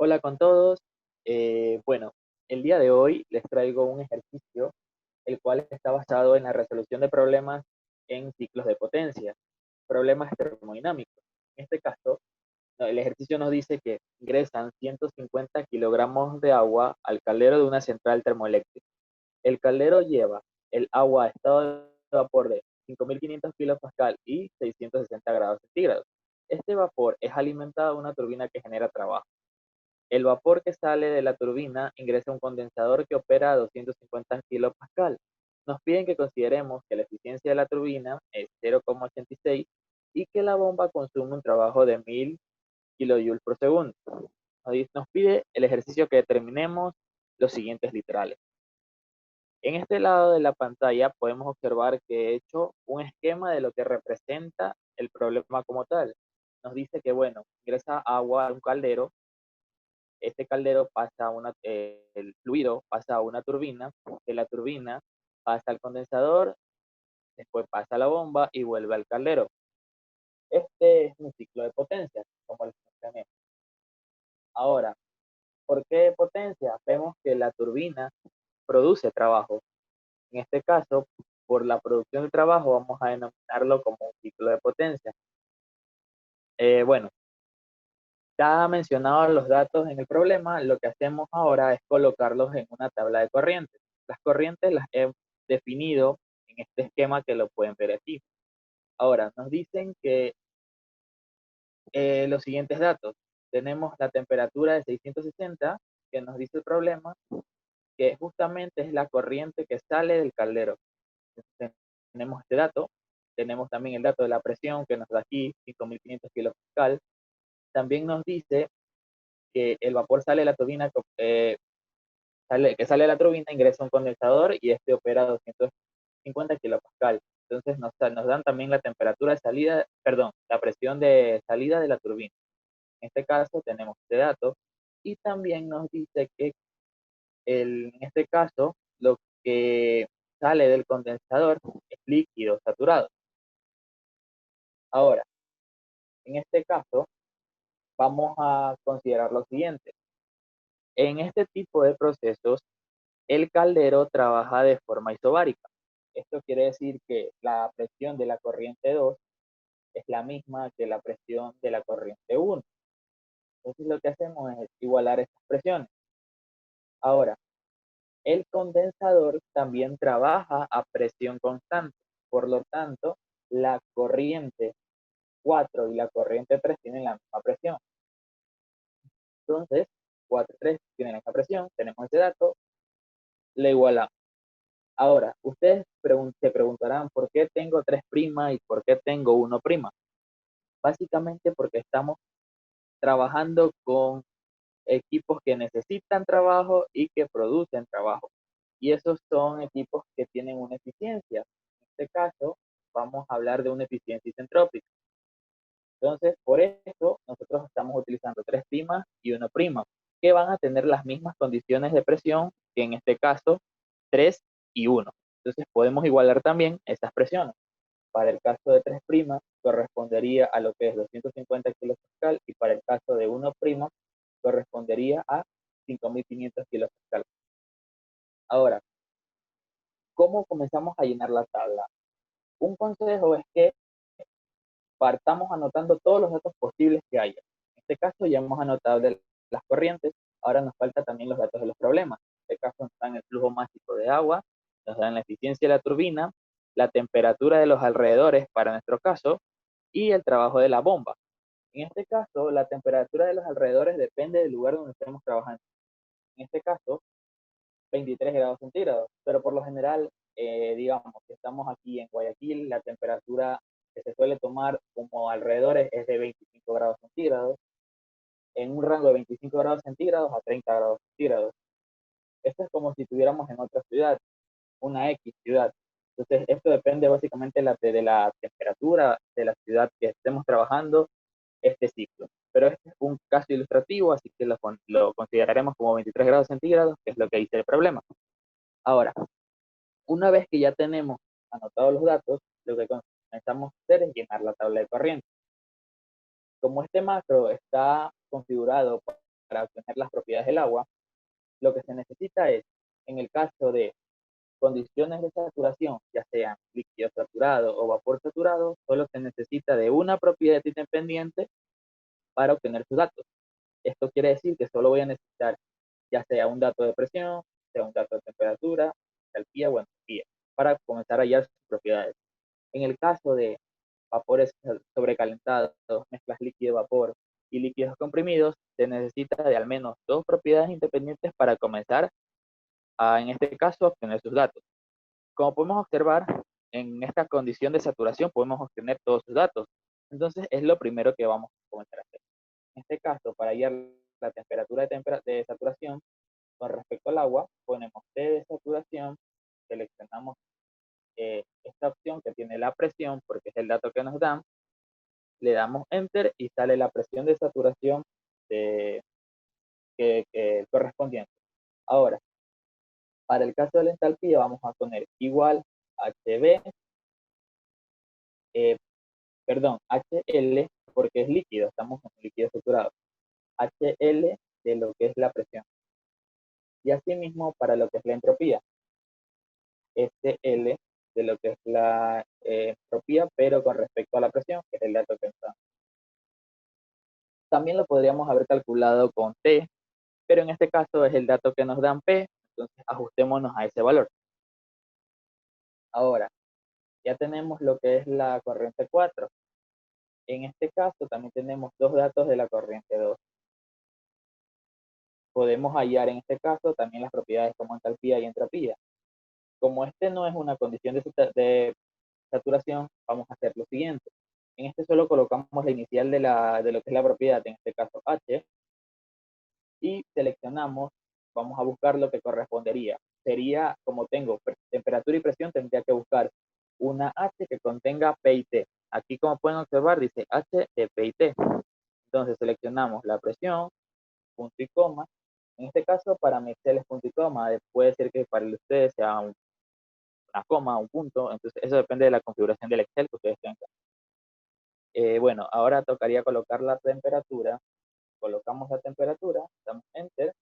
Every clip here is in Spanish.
Hola con todos. Bueno, el día de hoy les traigo un ejercicio, el cual está basado en la resolución de problemas en ciclos de potencia, problemas termodinámicos. En este caso, el ejercicio nos dice que ingresan 150 kilogramos de agua al caldero de una central termoeléctrica. El caldero lleva el agua a estado de vapor de 5.500 kilopascal y 660 grados centígrados. Este vapor es alimentado a una turbina que genera trabajo. El vapor que sale de la turbina ingresa a un condensador que opera a 250 kilopascal. Nos piden que consideremos que la eficiencia de la turbina es 0,86 y que la bomba consume un trabajo de 1000 kilojoules por segundo. Nos pide el ejercicio que determinemos los siguientes literales. En este lado de la pantalla podemos observar que he hecho un esquema de lo que representa el problema como tal. Nos dice que, bueno, ingresa agua a un caldero. Este caldero el fluido pasa a una turbina, de la turbina pasa al condensador, después pasa a la bomba y vuelve al caldero. Este es un ciclo de potencia, como les mencioné. Ahora, ¿por qué potencia? Vemos que la turbina produce trabajo. En este caso, por la producción de trabajo, vamos a denominarlo como un ciclo de potencia. Bueno, ya mencionado los datos en el problema, lo que hacemos ahora es colocarlos en una tabla de corrientes. Las corrientes las he definido en este esquema que lo pueden ver aquí. Ahora, nos dicen que los siguientes datos. Tenemos la temperatura de 660, que nos dice el problema, que justamente es la corriente que sale del caldero. Entonces, tenemos este dato. Tenemos también el dato de la presión que nos da aquí, 5.500 kilopascal. También nos dice que el vapor sale de la turbina, que sale de la turbina, ingresa a un condensador y este opera a 250 kilopascal. Entonces nos dan también la temperatura de salida, perdón, la presión de salida de la turbina. En este caso tenemos este dato y también nos dice que en este caso lo que sale del condensador es líquido saturado. Ahora, en este caso vamos a considerar lo siguiente. En este tipo de procesos, el caldero trabaja de forma isobárica. Esto quiere decir que la presión de la corriente 2 es la misma que la presión de la corriente 1. Entonces lo que hacemos es igualar estas presiones. Ahora, el condensador también trabaja a presión constante. Por lo tanto, la corriente 4 y la corriente 3 tienen la misma presión. Entonces, 4 y 3 tienen la misma presión, tenemos ese dato, le igualamos. Ahora, ustedes se preguntarán por qué tengo 3' y por qué tengo 1'. Básicamente porque estamos trabajando con equipos que necesitan trabajo y que producen trabajo. Y esos son equipos que tienen una eficiencia. En este caso, vamos a hablar de una eficiencia isentrópica. Entonces, por eso nosotros estamos utilizando 3' y 1', que van a tener las mismas condiciones de presión que en este caso 3 y 1. Entonces, podemos igualar también estas presiones. Para el caso de 3' correspondería a lo que es 250 kilopascal y para el caso de 1' correspondería a 5.500 kilopascal. Ahora, ¿cómo comenzamos a llenar la tabla? Un consejo es que partamos anotando todos los datos posibles que haya. En este caso ya hemos anotado de las corrientes, ahora nos falta también los datos de los problemas. En este caso nos dan el flujo mágico de agua, nos dan la eficiencia de la turbina, la temperatura de los alrededores para nuestro caso y el trabajo de la bomba. En este caso, la temperatura de los alrededores depende del lugar donde estemos trabajando. En este caso, 23 grados centígrados, pero por lo general, digamos que estamos aquí en Guayaquil, la temperatura que se suele tomar como alrededores es de 25 grados centígrados, en un rango de 25 grados centígrados a 30 grados centígrados. Esto es como si estuviéramos en otra ciudad, una X ciudad. Entonces, esto depende básicamente de la temperatura de la ciudad que estemos trabajando este ciclo. Pero este es un caso ilustrativo, así que lo consideraremos como 23 grados centígrados, que es lo que dice el problema. Ahora, una vez que ya tenemos anotados los datos, lo que comenzamos a hacer es llenar la tabla de corriente. Como este macro está configurado para obtener las propiedades del agua, lo que se necesita es, en el caso de condiciones de saturación, ya sea líquido saturado o vapor saturado, solo se necesita de una propiedad independiente para obtener sus datos. Esto quiere decir que solo voy a necesitar ya sea un dato de presión, sea un dato de temperatura, entalpía o entropía, para comenzar a hallar sus propiedades. En el caso de vapores sobrecalentados, mezclas líquido-vapor y líquidos comprimidos, se necesita de al menos dos propiedades independientes para comenzar a, en este caso, obtener sus datos. Como podemos observar, en esta condición de saturación podemos obtener todos sus datos. Entonces, es lo primero que vamos a comenzar a hacer. En este caso, para hallar la temperatura de saturación, con respecto al agua, ponemos T de saturación, seleccionamos esta opción que tiene la presión, porque es el dato que nos dan, le damos Enter y sale la presión de saturación de, correspondiente. Ahora, para el caso de la entalpía vamos a poner igual HB, HL, porque es líquido, estamos en líquido saturado, HL de lo que es la presión. Y asimismo para lo que es la entropía, SL de lo que es la entropía, pero con respecto a la presión, que es el dato que nos dan. También lo podríamos haber calculado con T, pero en este caso es el dato que nos dan P, entonces ajustémonos a ese valor. Ahora, ya tenemos lo que es la corriente 4. En este caso también tenemos dos datos de la corriente 2. Podemos hallar en este caso también las propiedades como entalpía y entropía. Como este no es una condición de saturación, vamos a hacer lo siguiente. En este solo colocamos la inicial de lo que es la propiedad, en este caso H, y seleccionamos, vamos a buscar lo que correspondería. Sería, como tengo temperatura y presión, tendría que buscar una H que contenga P y T. Aquí, como pueden observar, dice H de P y T. Entonces seleccionamos la presión, punto y coma. En este caso, para mi Excel es punto y coma. Puede ser que para ustedes sea una coma, un punto. Entonces, eso depende de la configuración del Excel que ustedes tengan. Bueno, ahora tocaría colocar la temperatura. Colocamos la temperatura, damos Enter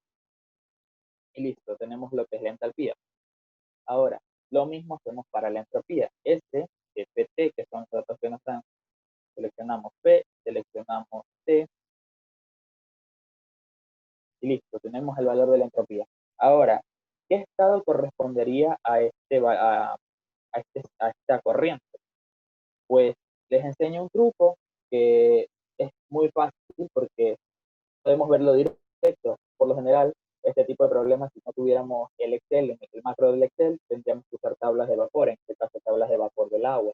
y listo, tenemos lo que es la entalpía. Ahora, lo mismo hacemos para la entropía. De PT, que son los datos que nos dan, seleccionamos P, seleccionamos T y listo, tenemos el valor de la entropía. Ahora, ¿qué estado correspondería a esta corriente? Pues les enseño un truco que es muy fácil porque podemos verlo directo. Por lo general, este tipo de problemas, si no tuviéramos el Excel, en el macro del Excel, tendríamos que usar tablas de vapor, en este caso tablas de vapor del agua.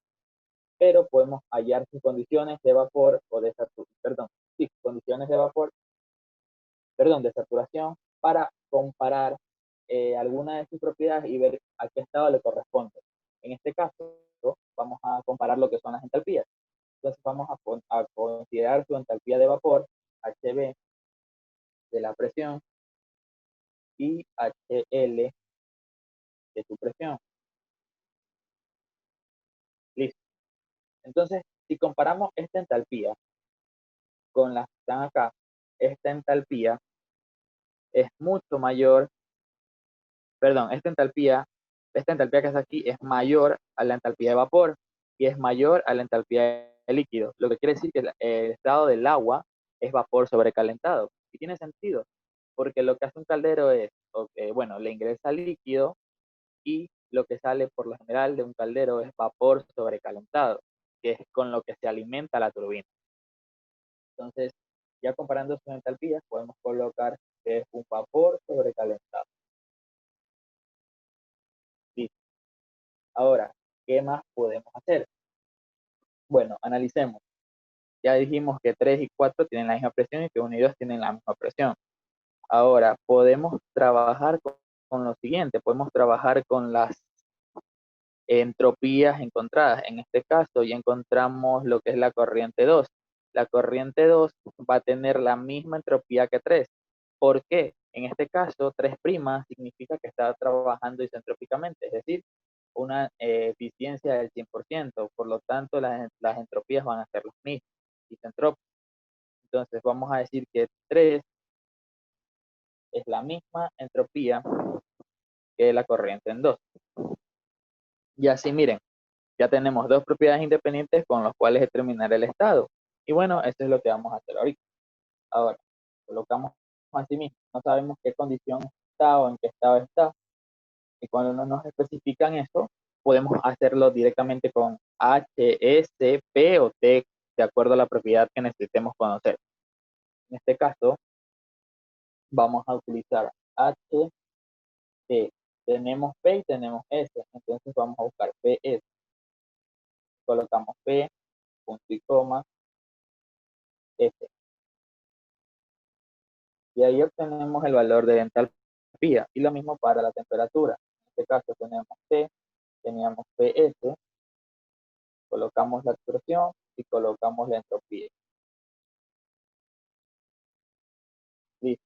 Pero podemos hallar sus condiciones de vapor o de saturación, condiciones de vapor, de saturación, para comparar alguna de sus propiedades y ver a qué estado le corresponde. En este caso, vamos a comparar lo que son las entalpías. Entonces vamos a considerar su entalpía de vapor, HB, de la presión, y HL de su presión. Listo. Entonces, si comparamos esta entalpía con las que están acá, esta entalpía es mucho mayor, esta entalpía que está aquí es mayor a la entalpía de vapor y es mayor a la entalpía de líquido, lo que quiere decir que el estado del agua es vapor sobrecalentado. Y tiene sentido, porque lo que hace un caldero es, bueno, le ingresa líquido y lo que sale por lo general de un caldero es vapor sobrecalentado, que es con lo que se alimenta la turbina. Entonces, ya comparando sus entalpías, podemos colocar que es un vapor sobrecalentado. Listo. Ahora, ¿qué más podemos hacer? Bueno, analicemos. Ya dijimos que 3 y 4 tienen la misma presión y que 1 y 2 tienen la misma presión. Ahora, podemos trabajar con lo siguiente, podemos trabajar con las entropías encontradas. En este caso ya encontramos lo que es la corriente 2. La corriente 2 va a tener la misma entropía que 3. ¿Por qué? En este caso, 3' significa que está trabajando isentrópicamente, es decir, una eficiencia del 100%. Por lo tanto, las entropías van a ser las mismas, isentrópicas. Entonces, vamos a decir que 3 es la misma entropía que la corriente en 2. Y así miren, ya tenemos dos propiedades independientes con las cuales determinar el estado. Y bueno, eso es lo que vamos a hacer ahorita. Ahora, colocamos así mismo, no sabemos qué condición está o en qué estado está. Y cuando no nos especifican eso, podemos hacerlo directamente con H, S, P o T, de acuerdo a la propiedad que necesitemos conocer. En este caso, vamos a utilizar H, T. Tenemos P y tenemos S, entonces vamos a buscar PS. Colocamos P, punto y coma, S. Y ahí obtenemos el valor de entalpía. Y lo mismo para la temperatura. En este caso tenemos T, teníamos PS, colocamos la expresión y colocamos la entropía. Listo.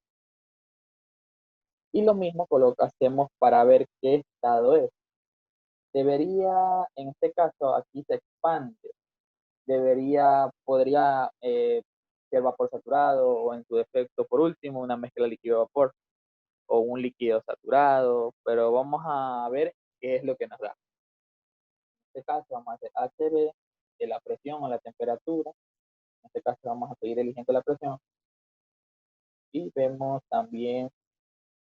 Y lo mismo hacemos para ver qué estado es. Debería, en este caso, aquí se expande. Podría ser vapor saturado o en su defecto, por último, una mezcla líquido-vapor o un líquido saturado, pero vamos a ver qué es lo que nos da. En este caso vamos a hacer HB de la presión o la temperatura. En este caso vamos a seguir eligiendo la presión. Y vemos también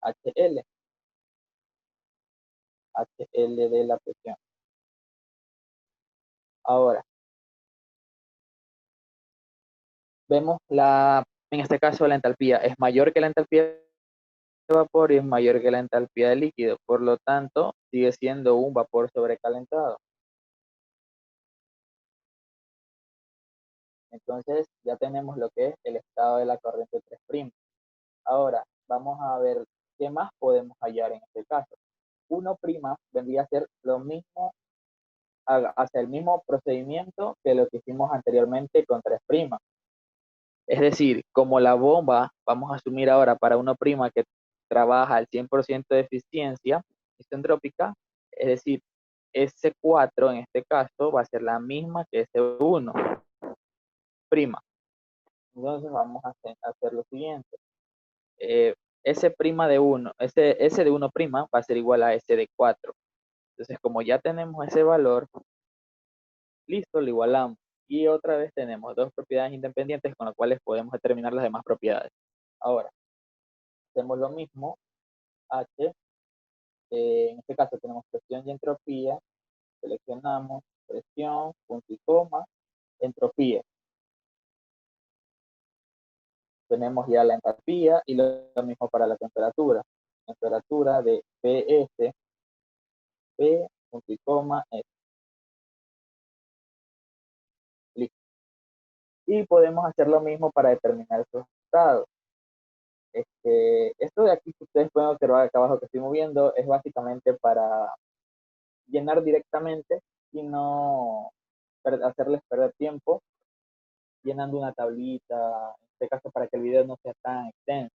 HL, HL de la presión. Ahora, vemos en este caso la entalpía es mayor que la entalpía de vapor y es mayor que la entalpía de líquido. Por lo tanto, sigue siendo un vapor sobrecalentado. Entonces, ya tenemos lo que es el estado de la corriente 3'. Ahora, vamos a ver qué más podemos hallar en este caso. 1' vendría a ser lo mismo, hacia el mismo procedimiento que lo que hicimos anteriormente con 3'. Es decir, como la bomba, vamos a asumir ahora para 1' que trabaja al 100% de eficiencia isentrópica, es decir, S4 en este caso va a ser la misma que S1'. Entonces vamos a hacer lo siguiente. S' de 1, S de 1' va a ser igual a S de 4. Entonces, como ya tenemos ese valor, listo, lo igualamos. Y otra vez tenemos dos propiedades independientes con las cuales podemos determinar las demás propiedades. Ahora, hacemos lo mismo, H, en este caso tenemos presión y entropía, seleccionamos presión, punto y coma, entropía. Tenemos ya la entalpía y lo mismo para la temperatura. Temperatura de PS, P, punto y coma, S. Listo. Y podemos hacer lo mismo para determinar sus estados. Esto de aquí que ustedes pueden observar acá abajo que estoy moviendo es básicamente para llenar directamente y no hacerles perder tiempo llenando una tablita, en este caso para que el video no sea tan extenso.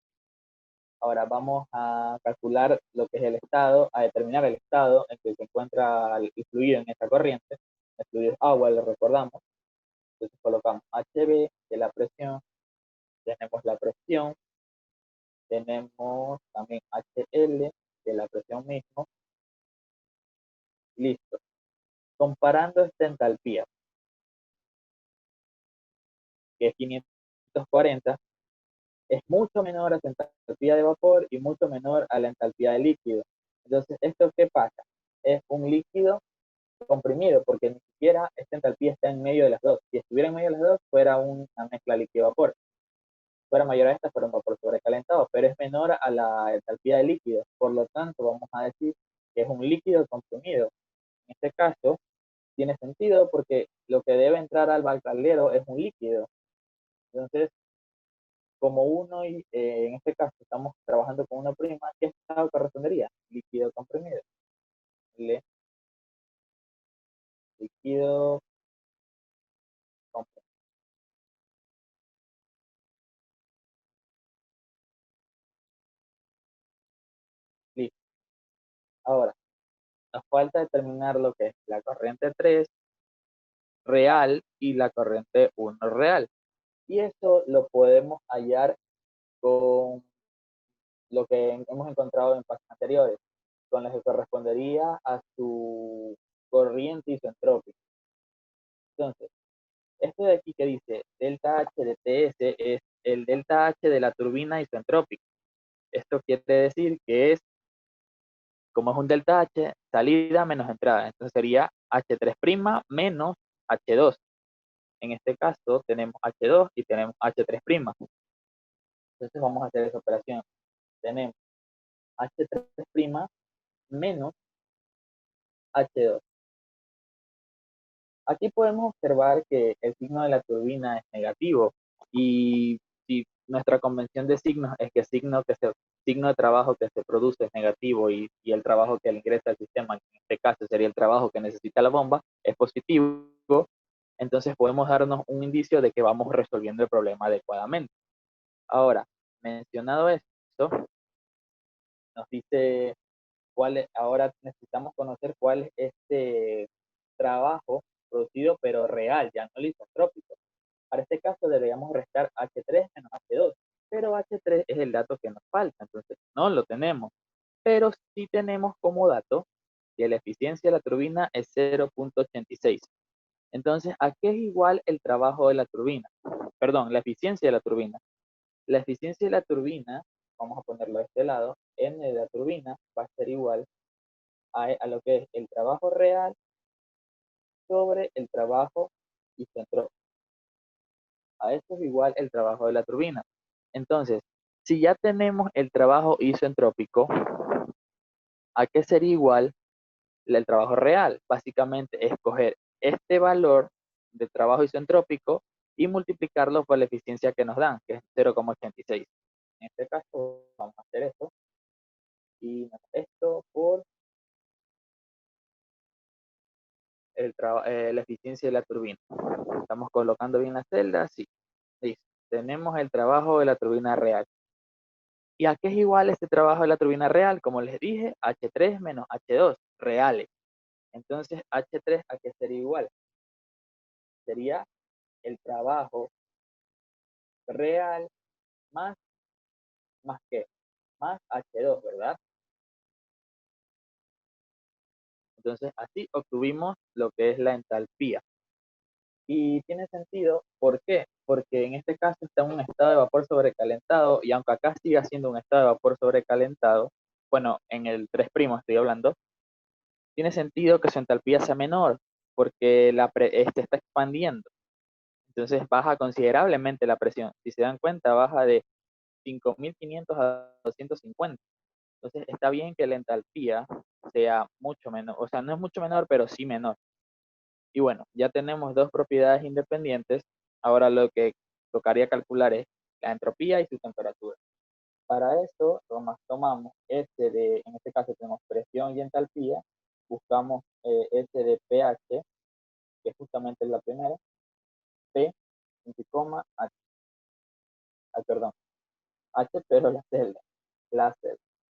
Ahora vamos a calcular lo que es el estado, a determinar el estado en que se encuentra el fluido en esta corriente. El fluido es agua, lo recordamos. Entonces colocamos HB de la presión, tenemos la presión, tenemos también HL de la presión mismo. Listo. Comparando esta entalpía, que es 540, es mucho menor a la entalpía de vapor y mucho menor a la entalpía de líquido. Entonces, ¿esto qué pasa? Es un líquido comprimido, porque ni siquiera esta entalpía está en medio de las dos. Si estuviera en medio de las dos, fuera una mezcla líquido-vapor. Si fuera mayor a esta, fuera un vapor sobrecalentado, pero es menor a la entalpía de líquido. Por lo tanto, vamos a decir que es un líquido comprimido. En este caso, tiene sentido porque lo que debe entrar al caldero es un líquido. Entonces, como uno, y en este caso estamos trabajando con una prima, ¿qué estado correspondería? Líquido comprimido. Líquido comprimido. Listo. Ahora, nos falta determinar lo que es la corriente 3 real y la corriente 1 real. Y eso lo podemos hallar con lo que hemos encontrado en pasos anteriores, con lo que correspondería a su corriente isentrópica. Entonces, esto de aquí que dice delta H de TS es el delta H de la turbina isentrópica. Esto quiere decir que es, como es un delta H, salida menos entrada. Entonces sería H3' menos H2. En este caso tenemos H2 y tenemos H3'. Entonces vamos a hacer esa operación. Tenemos H3' menos H2. Aquí podemos observar que el signo de la turbina es negativo y si nuestra convención de signos es que signo de trabajo que se produce es negativo y el trabajo que le ingresa al sistema, en este caso sería el trabajo que necesita la bomba, es positivo, entonces podemos darnos un indicio de que vamos resolviendo el problema adecuadamente. Ahora, mencionado esto, nos dice ahora necesitamos conocer cuál es este trabajo producido pero real, ya no lisotrópico. Para este caso deberíamos restar H3 menos H2, pero H3 es el dato que nos falta, entonces no lo tenemos. Pero sí tenemos como dato que la eficiencia de la turbina es 0.86. Entonces, ¿a qué es igual el trabajo de la turbina? Perdón, la eficiencia de la turbina. La eficiencia de la turbina, vamos a ponerlo de este lado, N de la turbina va a ser igual a lo que es el trabajo real sobre el trabajo isentrópico. A esto es igual el trabajo de la turbina. Entonces, si ya tenemos el trabajo isentrópico, ¿a qué sería igual el trabajo real? Básicamente es coger este valor de trabajo isentrópico y multiplicarlo por la eficiencia que nos dan, que es 0,86. En este caso, vamos a hacer esto y esto por la eficiencia de la turbina. Estamos colocando bien las celdas, sí. Listo. Tenemos el trabajo de la turbina real. ¿Y a qué es igual este trabajo de la turbina real? Como les dije, H3 menos H2, reales. Entonces, H3, ¿a qué sería igual? Sería el trabajo real más, ¿más qué? Más H2, ¿verdad? Entonces, así obtuvimos lo que es la entalpía. Y tiene sentido, ¿por qué? Porque en este caso está en un estado de vapor sobrecalentado y aunque acá siga siendo un estado de vapor sobrecalentado, bueno, en el 3' estoy hablando, tiene sentido que su entalpía sea menor porque este está expandiendo. Entonces baja considerablemente la presión. Si se dan cuenta, baja de 5.500 a 250. Entonces está bien que la entalpía sea mucho menor, o sea, no es mucho menor, pero sí menor. Y bueno, ya tenemos dos propiedades independientes. Ahora lo que tocaría calcular es la entropía y su temperatura. Para eso tomamos en este caso tenemos presión y entalpía, buscamos S de pH, que es justamente la primera, P, coma, H, perdón, H, pero la celda,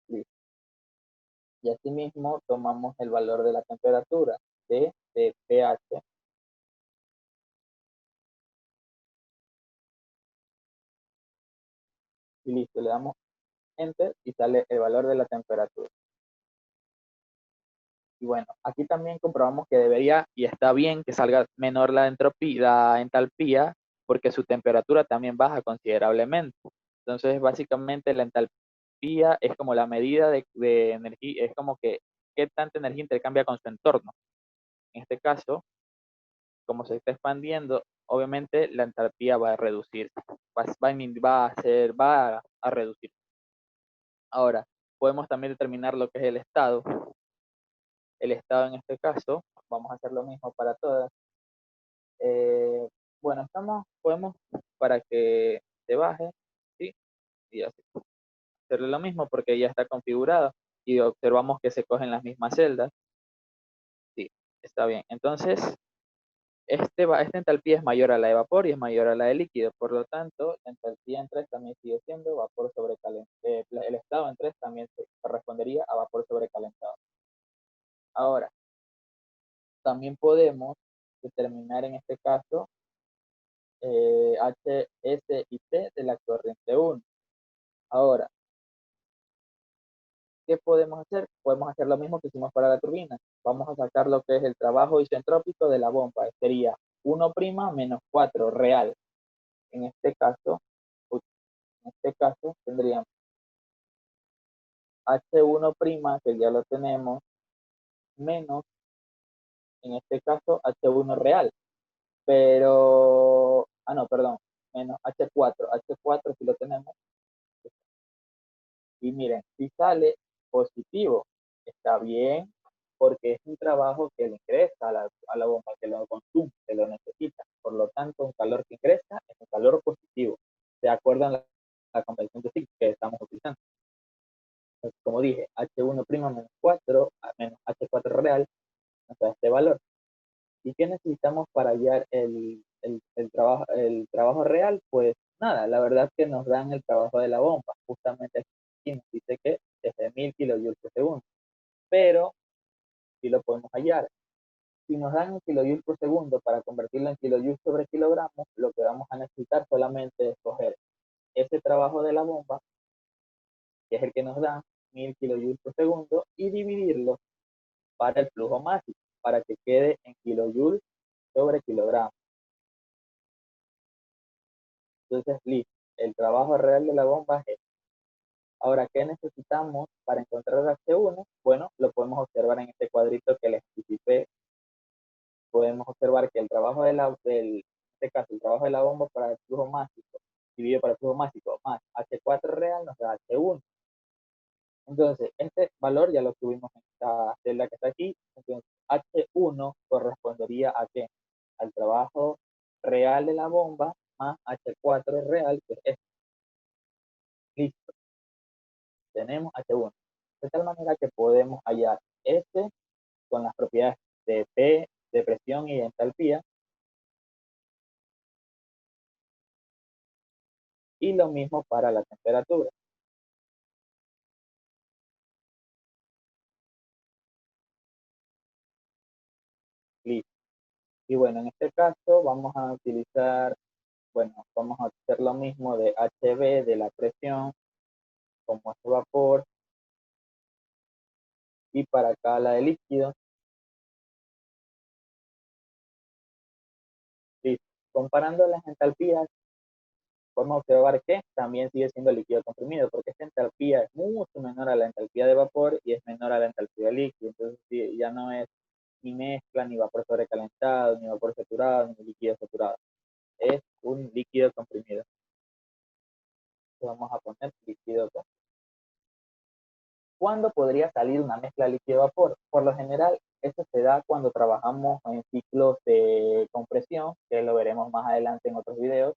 listo. Y asimismo tomamos el valor de la temperatura, T de pH, y listo, le damos Enter y sale el valor de la temperatura. Y bueno, aquí también comprobamos que debería y está bien que salga menor la entropía, la entalpía, porque su temperatura también baja considerablemente. Entonces, básicamente la entalpía es como la medida de energía, es como que qué tanta energía intercambia con su entorno. En este caso, como se está expandiendo, obviamente la entalpía va a reducirse, va a reducir. Ahora, podemos también determinar lo que es el estado. El estado en este caso, vamos a hacer lo mismo para todas. Bueno, podemos para que se baje, ¿sí? Y así, hacerle lo mismo porque ya está configurado y observamos que se cogen las mismas celdas. Sí, está bien. Entonces, esta entalpía es mayor a la de vapor y es mayor a la de líquido. Por lo tanto, la entalpía en 3 también sigue siendo vapor sobrecalentado. El estado en 3 también correspondería a vapor sobrecalentado. Ahora, también podemos determinar en este caso H, S y T de la corriente 1. Ahora, podemos hacer? Podemos hacer lo mismo que hicimos para la turbina. Vamos a sacar lo que es el trabajo isentrópico de la bomba. Sería 1' menos 4 real. En este caso, tendríamos H1', que ya lo tenemos, menos, en este caso, H1 real. Pero, no, perdón, menos H4. H4 si lo tenemos. Y miren, si sale positivo, está bien, porque es un trabajo que le ingresa a la bomba, que lo consume, que lo necesita. Por lo tanto, un calor que ingresa es un calor positivo, de acuerdo a la convención de Fick que estamos utilizando. Entonces, como dije, H1' menos 4, menos H4 real, nos da este valor. ¿Y qué necesitamos para hallar el trabajo real? Pues nada, la verdad es que nos dan el trabajo de la bomba. Justamente aquí nos dice que es de 1000 kilojoules por segundo. Pero si lo podemos hallar. Si nos dan en kilojoules por segundo para convertirlo en kilojoules sobre kilogramos, lo que vamos a necesitar solamente es coger ese trabajo de la bomba, que es el que nos da 1000 kilojoules por segundo, y dividirlo para el flujo máximo, para que quede en kilojoules sobre kilogramos. Entonces, listo. El trabajo real de la bomba es este. Ahora, ¿qué necesitamos para encontrar H1? Bueno, lo podemos observar en este cuadrito que les anticipé. Podemos observar que el trabajo en este caso, el trabajo de la bomba para el flujo másico, dividido para el flujo másico, más H4 real nos da H1. Entonces, este valor ya lo tuvimos en esta celda que está aquí. Entonces, H1 correspondería a ¿qué? Al trabajo real de la bomba más H4 real, que es este. Listo, tenemos H1. De tal manera que podemos hallar este con las propiedades de P, de presión y de entalpía, y lo mismo para la temperatura. Listo. Y bueno, en este caso vamos a utilizar, bueno, vamos a hacer lo mismo de HB de la presión, como es vapor, y para acá la de líquido. Listo. Comparando las entalpías, podemos observar que también sigue siendo líquido comprimido, porque esta entalpía es mucho menor a la entalpía de vapor y es menor a la entalpía de líquido. Entonces ya no es ni mezcla, ni vapor sobrecalentado, ni vapor saturado, ni líquido saturado. Es un líquido comprimido. Entonces vamos a poner líquido comprimido. ¿Cuándo podría salir una mezcla líquido-vapor? Por lo general, esto se da cuando trabajamos en ciclos de compresión, que lo veremos más adelante en otros videos,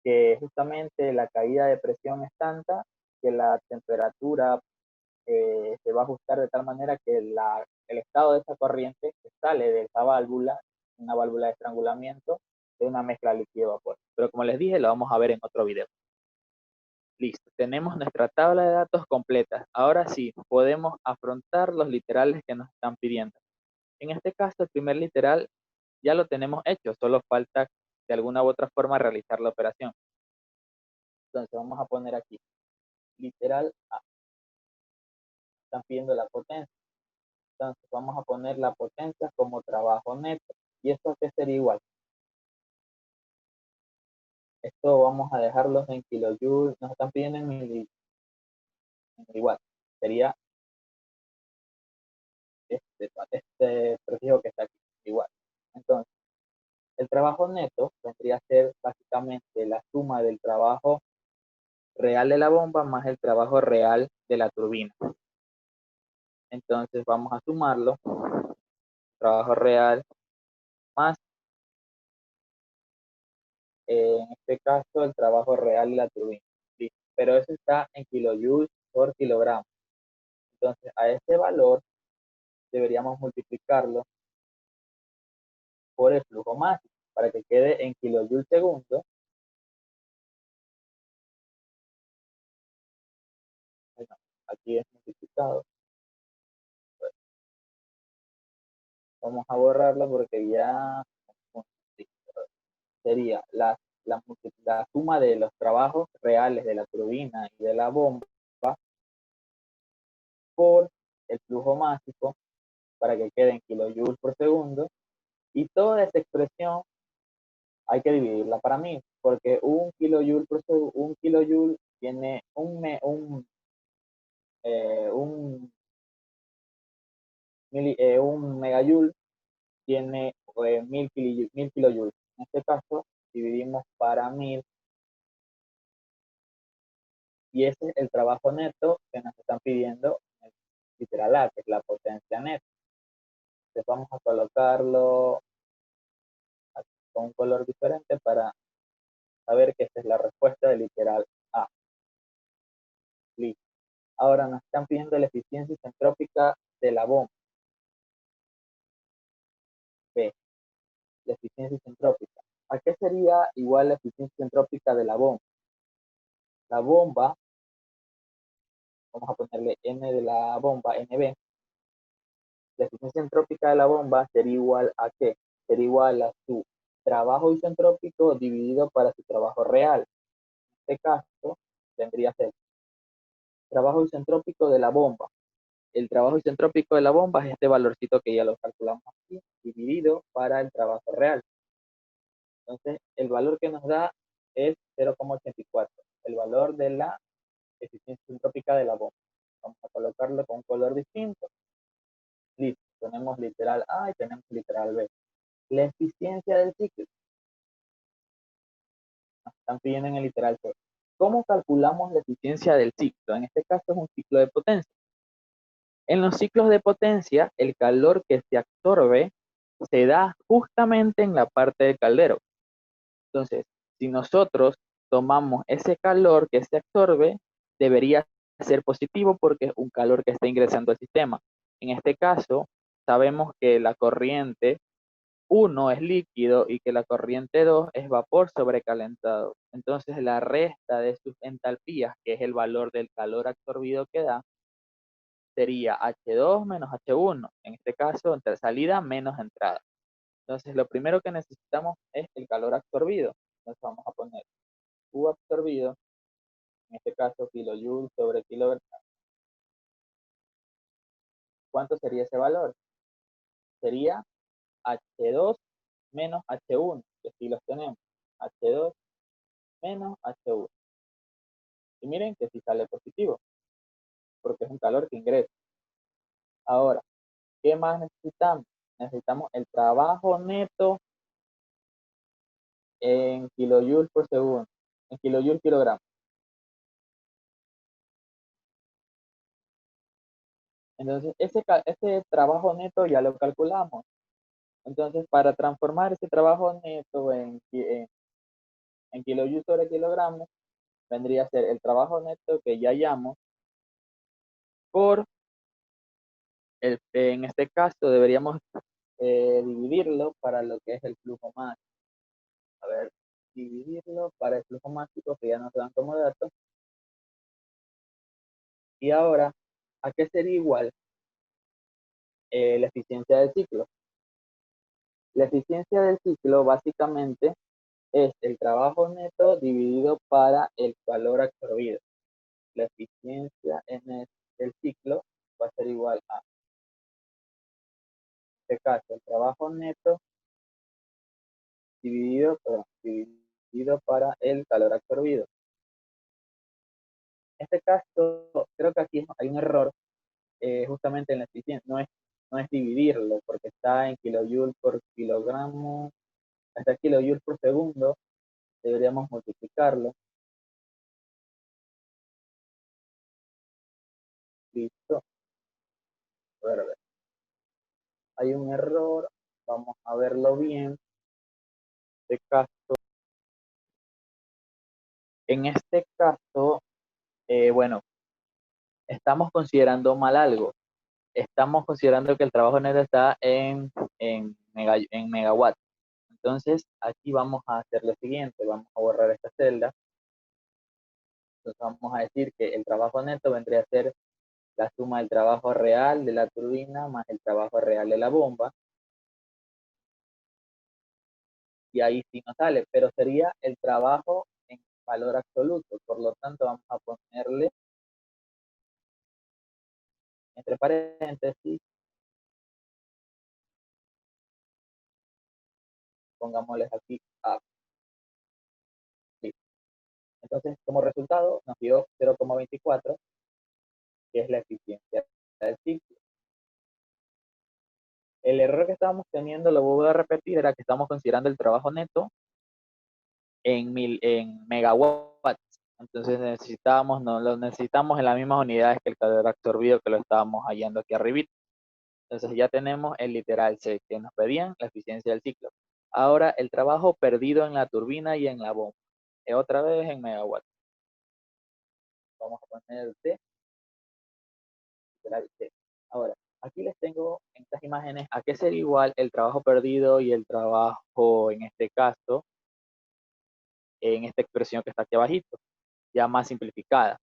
que justamente la caída de presión es tanta que la temperatura se va a ajustar de tal manera que el estado de esa corriente que sale de esa válvula, una válvula de estrangulamiento, de una mezcla líquido-vapor. Pero como les dije, lo vamos a ver en otro video. Listo, tenemos nuestra tabla de datos completa. Ahora sí, podemos afrontar los literales que nos están pidiendo. En este caso, el primer literal ya lo tenemos hecho, solo falta de alguna u otra forma realizar la operación. Entonces vamos a poner aquí, literal A. Están pidiendo la potencia. Entonces vamos a poner la potencia como trabajo neto. ¿Y esto qué sería igual? Esto vamos a dejarlos en kilojoules, nos están pidiendo en igual. Sería este prefijo que está aquí, igual. Entonces, el trabajo neto vendría a ser básicamente la suma del trabajo real de la bomba más el trabajo real de la turbina. Entonces vamos a sumarlo, trabajo real más, en este caso, el trabajo real de la turbina. ¿Sí? Pero eso está en kilojoules por kilogramo. Entonces a este valor deberíamos multiplicarlo por el flujo máximo para que quede en kilojoules segundo. Bueno, aquí es multiplicado. Vamos a borrarlo porque ya sería la suma de los trabajos reales de la turbina y de la bomba por el flujo másico para que quede en kilojoules por segundo. Y toda esa expresión hay que dividirla para mí, porque un kilojoule por segundo, un kilojoule tiene un megajoule tiene 1000 kilojoules. En este caso, dividimos para 1000 y ese es el trabajo neto que nos están pidiendo en el literal A, que es la potencia neta. Entonces vamos a colocarlo aquí con un color diferente para saber que esta es la respuesta del literal A. Listo. Ahora nos están pidiendo la eficiencia isentrópica de la bomba. B, la eficiencia isentrópica. ¿A qué sería igual la eficiencia isentrópica de la bomba? La bomba, vamos a ponerle N de la bomba, NB. La eficiencia isentrópica de la bomba sería igual a ¿qué? Sería igual a su trabajo isentrópico dividido para su trabajo real. En este caso, tendría que ser trabajo isentrópico de la bomba. El trabajo isentrópico de la bomba es este valorcito que ya lo calculamos aquí, dividido para el trabajo real. Entonces, el valor que nos da es 0,84, el valor de la eficiencia isentrópica de la bomba. Vamos a colocarlo con un color distinto. Listo, tenemos literal A y tenemos literal B. La eficiencia del ciclo. Nos están pidiendo en el literal C. ¿Cómo calculamos la eficiencia del ciclo? En este caso es un ciclo de potencia. En los ciclos de potencia, el calor que se absorbe se da justamente en la parte del caldero. Entonces, si nosotros tomamos ese calor que se absorbe, debería ser positivo porque es un calor que está ingresando al sistema. En este caso, sabemos que la corriente 1 es líquido y que la corriente 2 es vapor sobrecalentado. Entonces, la resta de sus entalpías, que es el valor del calor absorbido que da, sería H2 menos H1. En este caso, entre salida menos entrada. Entonces, lo primero que necesitamos es el calor absorbido. Entonces, vamos a poner Q absorbido, en este caso kilojoule sobre kilogramo. ¿Cuánto sería ese valor? Sería H2 menos H1, que aquí los tenemos. H2 menos H1. Y miren que sí sale positivo, porque es un calor que ingresa. Ahora, ¿qué más necesitamos? Necesitamos el trabajo neto en kilojoule por segundo, en kilojoule kilogramo. Entonces, ese trabajo neto ya lo calculamos. Entonces, para transformar ese trabajo neto en kilojoule sobre kilogramo, vendría a ser el trabajo neto que ya hallamos por, en este caso, deberíamos dividirlo para lo que es el flujo máximo. A ver, dividirlo para el flujo máximo que ya nos dan como dato. Y ahora, ¿a qué sería igual la eficiencia del ciclo? La eficiencia del ciclo básicamente es el trabajo neto dividido para el calor absorbido. La eficiencia en el ciclo va a ser igual a, en este caso, el trabajo neto dividido para el calor absorbido. En este caso, creo que aquí hay un error justamente en la eficiencia, no es dividirlo, porque está en kilojoule por kilogramo, hasta kilojoule por segundo, deberíamos multiplicarlo. Listo. A ver. Hay un error, vamos a verlo bien. En este caso, bueno, estamos considerando mal algo. Estamos considerando que el trabajo neto está en megawatts. Entonces, aquí vamos a hacer lo siguiente, vamos a borrar esta celda. Entonces, vamos a decir que el trabajo neto vendría a ser la suma del trabajo real de la turbina más el trabajo real de la bomba. Y ahí sí nos sale, pero sería el trabajo en valor absoluto. Por lo tanto, vamos a ponerle entre paréntesis, pongámosles aquí A. Entonces, como resultado, nos dio 0,24, que es la eficiencia del ciclo. El error que estábamos teniendo, lo voy a repetir, era que estamos considerando el trabajo neto en megawatts. Entonces no lo necesitamos en las mismas unidades que el calor absorbido, que lo estábamos hallando aquí arriba. Entonces ya tenemos el literal C que nos pedían, la eficiencia del ciclo. Ahora el trabajo perdido en la turbina y en la bomba. Otra vez en megawatts. Vamos a poner C, literal C. Ahora, aquí les tengo en estas imágenes a qué sería igual el trabajo perdido y el trabajo, en este caso, en esta expresión que está aquí abajito, ya más simplificada.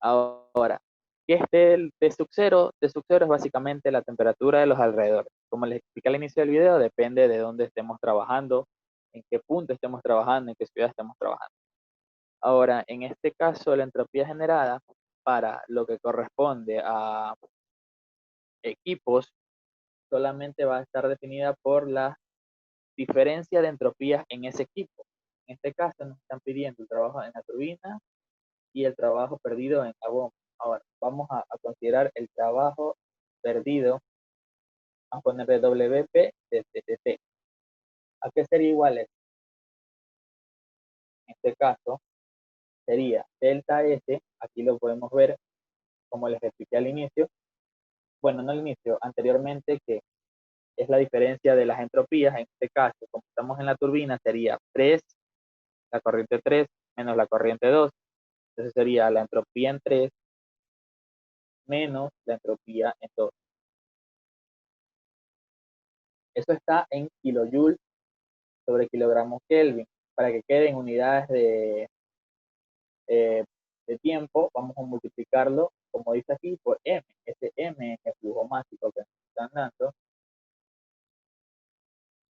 Ahora, ¿qué es T sub 0? T sub 0 es básicamente la temperatura de los alrededores. Como les expliqué al inicio del video, depende de dónde estemos trabajando, en qué punto estemos trabajando, en qué ciudad estemos trabajando. Ahora, en este caso, la entropía generada para lo que corresponde a equipos solamente va a estar definida por la diferencia de entropías en ese equipo. En este caso, nos están pidiendo el trabajo en la turbina y el trabajo perdido en la bomba. Ahora, vamos a considerar el trabajo perdido, a ponerle WP de TTT. ¿A qué sería igual esto? En este caso, sería delta S, aquí lo podemos ver como les expliqué al inicio, bueno, no al inicio, anteriormente, que es la diferencia de las entropías. En este caso, como estamos en la turbina, sería 3, la corriente 3 menos la corriente 2. Entonces sería la entropía en 3 menos la entropía en 2. Eso está en kilojoules sobre kilogramos Kelvin. Para que queden unidades eh, de tiempo, vamos a multiplicarlo, como dice aquí, por M. Ese M es el flujo másico que nos están dando,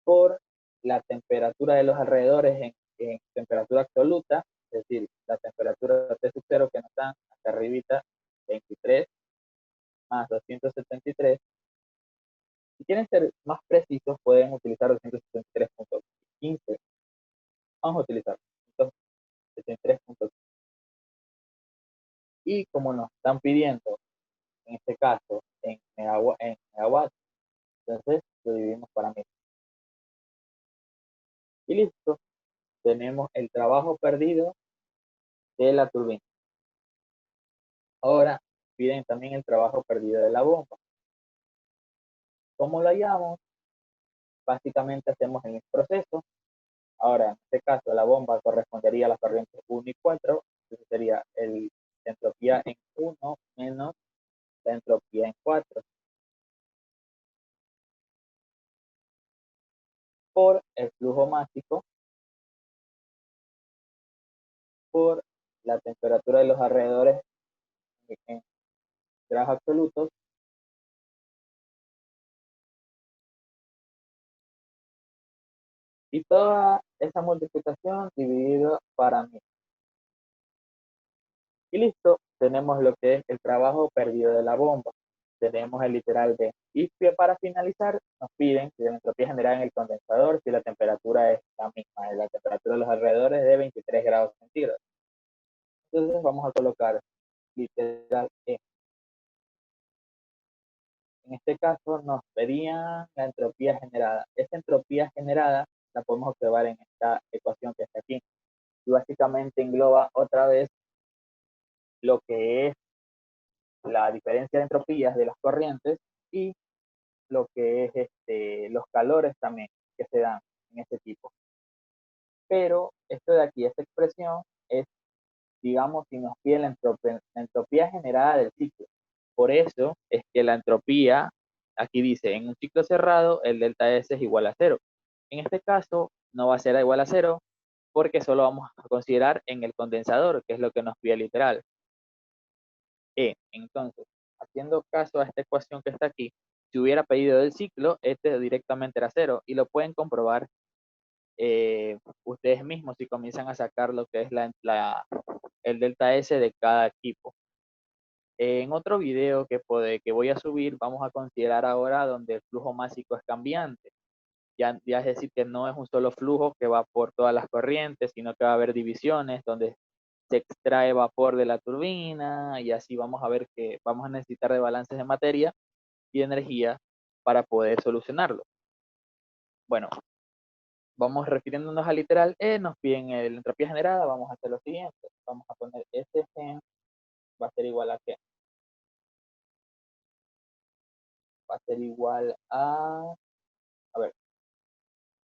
por la temperatura de los alrededores en temperatura absoluta, es decir, la temperatura de T sub 0 que nos dan acá arribita, 23 más 273. Si quieren ser más precisos, pueden utilizar 273.15. Vamos a utilizar 273.15. Y como nos están pidiendo, en este caso, en megawatts, entonces lo dividimos para mil. Y listo, tenemos el trabajo perdido de la turbina. Ahora piden también el trabajo perdido de la bomba. ¿Cómo lo hallamos? Básicamente hacemos el proceso. Ahora, en este caso, la bomba correspondería a las corrientes 1 y 4. Entonces sería la entropía en 1 menos la entropía en 4 por el flujo másico por la temperatura de los alrededores en grados absolutos y toda esa multiplicación dividido para mí. Y listo, tenemos lo que es el trabajo perdido de la bomba. Tenemos el literal de. Y para finalizar, nos piden si la entropía generada en el condensador, si la temperatura es la misma, la temperatura de los alrededores de 23 grados centígrados. Entonces vamos a colocar literal E. En este caso nos pedían la entropía generada. Esa entropía generada la podemos observar en esta ecuación que está aquí. Y básicamente engloba otra vez lo que es la diferencia de entropías de las corrientes y lo que es los calores también que se dan en este tipo. Pero esto de aquí, esta expresión es, digamos, si nos pide la entropía generada del ciclo. Por eso es que la entropía, aquí dice, en un ciclo cerrado, el delta S es igual a 0. En este caso, no va a ser igual a 0 porque solo vamos a considerar en el condensador, que es lo que nos pide literal. Entonces, haciendo caso a esta ecuación que está aquí, si hubiera pedido del ciclo, este directamente era 0 y lo pueden comprobar ustedes mismos si comienzan a sacar lo que es el delta S de cada equipo. En otro video que voy a subir, vamos a considerar ahora donde el flujo másico es cambiante. Ya es decir, que no es un solo flujo que va por todas las corrientes, sino que va a haber divisiones donde se extrae vapor de la turbina y así vamos a ver que vamos a necesitar de balances de materia y de energía para poder solucionarlo. Bueno, vamos refiriéndonos al literal E, nos piden la entropía generada, vamos a hacer lo siguiente. Vamos a poner Sgen va a ser igual a ¿qué? Va a ser igual a ver,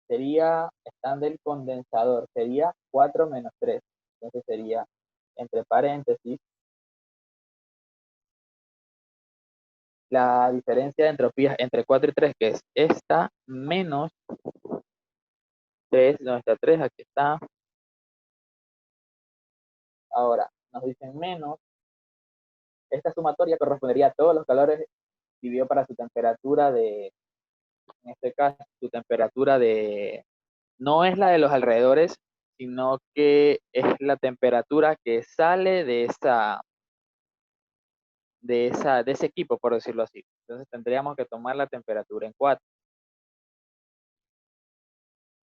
sería, están del condensador, sería 4 menos 3. Entonces sería, entre paréntesis, la diferencia de entropías entre 4 y 3, que es esta, menos 3, ¿dónde está 3? Aquí está. Ahora, nos dicen menos, esta sumatoria correspondería a todos los calores dividido para su temperatura en este caso, su temperatura no es la de los alrededores, sino que es la temperatura que sale de ese equipo, por decirlo así. Entonces tendríamos que tomar la temperatura en 4.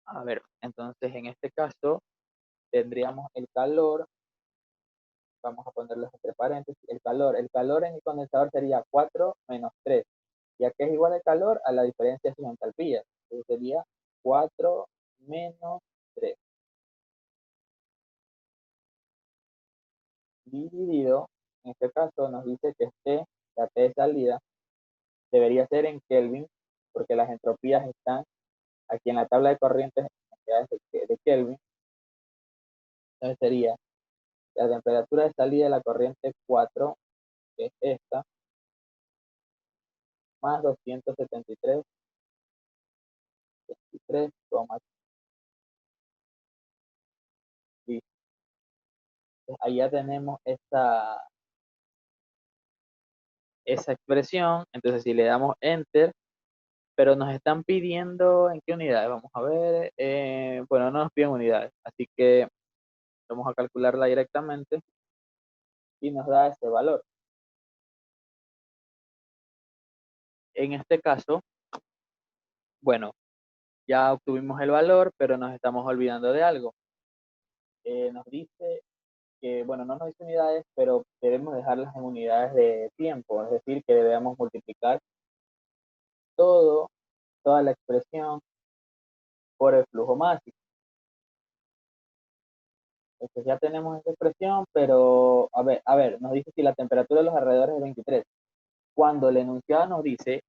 A ver, entonces en este caso tendríamos el calor, vamos a ponerlo entre paréntesis, el calor en el condensador sería 4 menos 3, ya que es igual el calor a la diferencia de sus entalpías. Entonces sería 4 menos 3 dividido, en este caso nos dice que la T de salida, debería ser en Kelvin, porque las entropías están aquí en la tabla de corrientes de Kelvin. Entonces sería la temperatura de salida de la corriente 4, que es esta, más 273,3. Ahí ya tenemos esa expresión. Entonces si le damos Enter, pero nos están pidiendo en qué unidades, vamos a ver, bueno, no nos piden unidades, así que vamos a calcularla directamente y nos da ese valor. En este caso, bueno, ya obtuvimos el valor, pero nos estamos olvidando de algo. Nos dice que, bueno, no nos dice unidades, pero debemos dejarlas en unidades de tiempo, es decir, que debemos multiplicar toda la expresión por el flujo máximo. Entonces ya tenemos esta expresión, pero a ver, nos dice si la temperatura de los alrededores es 23. Cuando el enunciado nos dice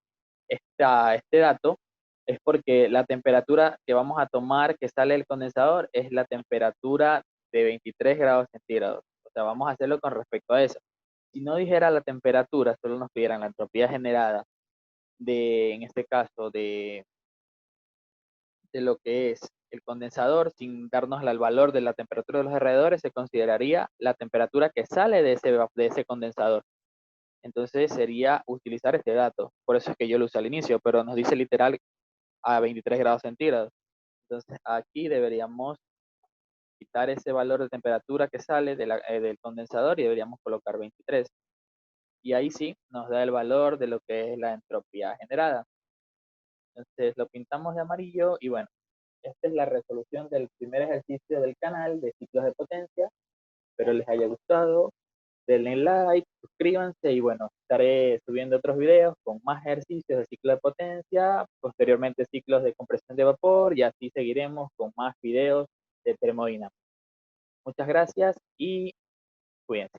este dato, es porque la temperatura que vamos a tomar que sale del condensador es la temperatura de 23 grados centígrados. O sea, vamos a hacerlo con respecto a eso. Si no dijera la temperatura, solo nos pidieran la entropía generada en este caso, de lo que es el condensador, sin darnos el valor de la temperatura de los alrededores, se consideraría la temperatura que sale de ese condensador. Entonces sería utilizar este dato. Por eso es que yo lo usé al inicio, pero nos dice literal a 23 grados centígrados. Entonces aquí deberíamos quitar ese valor de temperatura que sale del condensador y deberíamos colocar 23. Y ahí sí nos da el valor de lo que es la entropía generada. Entonces lo pintamos de amarillo y bueno, esta es la resolución del primer ejercicio del canal de ciclos de potencia. Espero les haya gustado. Denle like, suscríbanse y bueno, estaré subiendo otros videos con más ejercicios de ciclo de potencia, posteriormente ciclos de compresión de vapor y así seguiremos con más videos de termodinámica. Muchas gracias y cuídense.